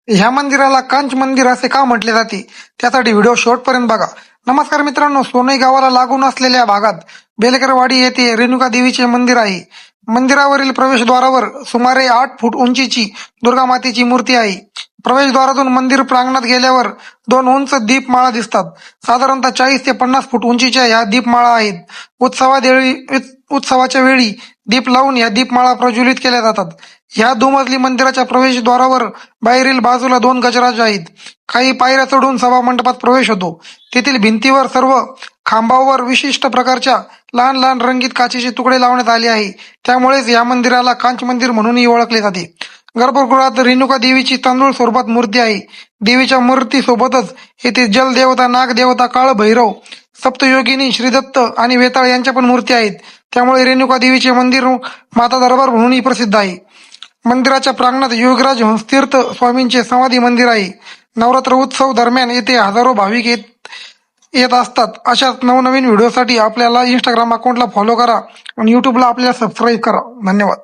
ह्या मंदिराला कांच मंदिर असे का म्हटले जाते त्यासाठी व्हिडिओ शेवटपर्यंत बघा. नमस्कार मित्रांनो, सोनई गावाला लागून असलेल्या भागात बेलकरवाडी येथे रेणुका देवीचे मंदिर आहे. मंदिरावरील प्रवेशद्वारावर सुमारे 8 फूट उंचीची दुर्गा मातेची मूर्ती आहे. प्रवेशद्वारातून मंदिर प्रांगणात गेल्यावर 2 उंच दीपमाळा दिसतात. साधारणतः 40 ते 50 फूट उंचीच्या ह्या दीपमाळा आहेत. उत्सवाच्या वेळी दीप लावून या दीपमाळा प्रज्वलित केल्या जातात. ह्या दुमजली मंदिराच्या प्रवेशद्वारावर बाहेरील बाजूला 2 गजराज आहेत. काही पायऱ्या चढून सभा मंडपात प्रवेश होतो. तेथील भिंतीवर सर्व खांबावर विशिष्ट प्रकारच्या लहान लहान रंगीत काचेचे तुकडे लावण्यात आले आहे. त्यामुळेच या मंदिराला कांच मंदिर म्हणूनही ओळखले जाते. गर्भगृहात रेणुका देवीची तांदूळ स्वरूपात मूर्ती आहे. देवीच्या मूर्तीसोबतच येथे जलदेवता, नागदेवता, काळभैरव, सप्तयोगिनी, श्रीदत्त आणि वेताळ यांच्या पण मूर्ती आहेत. त्यामुळे रेणुका देवीचे मंदिर माता दरबार म्हणूनही प्रसिद्ध आहे. मंदिराच्या प्रांगणात योगीराज हंसतीर्थ स्वामींचे समाधी मंदिर आहे. नवरात्र उत्सव दरम्यान येथे हजारो भाविक येत असतात. अशाच नवनवीन व्हिडिओसाठी आपल्याला इंस्टाग्राम अकाउंटला फॉलो करा आणि युट्यूबला आपल्याला सबस्क्राईब करा. धन्यवाद.